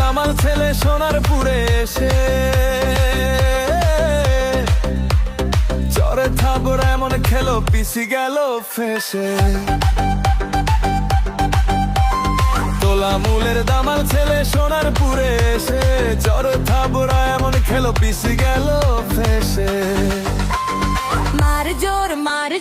দামাল ছেলে সোনারপুরে এসে চরে থাবর এমন খেলো পিসি গেল ফেসে। তোলামুলের দামাল ছেলে সোনারপুরে এসে চরে থাবর এমন খেলো পিসি গেল ফেসে। মার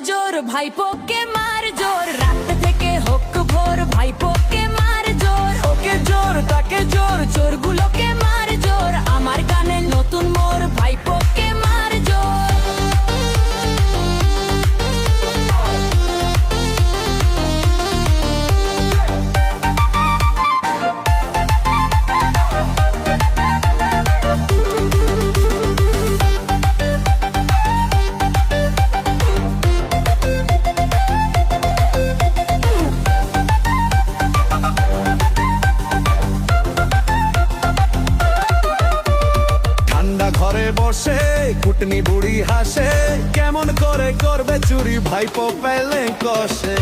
জোর ভাইপোকে মার জোর, রাত থেকে হোক ভোর ভাইপোকে মার জোর। ওকে জোর তাকে জোর, চোরগুলোকে মার জোর, আমার গানে নতুন মোর ভাইপোকে মার জোর। ঘরে বসে কুটনি বুড়ি হাসে, কেমন করে করবে চুরি ভাইপো পেলে কষে।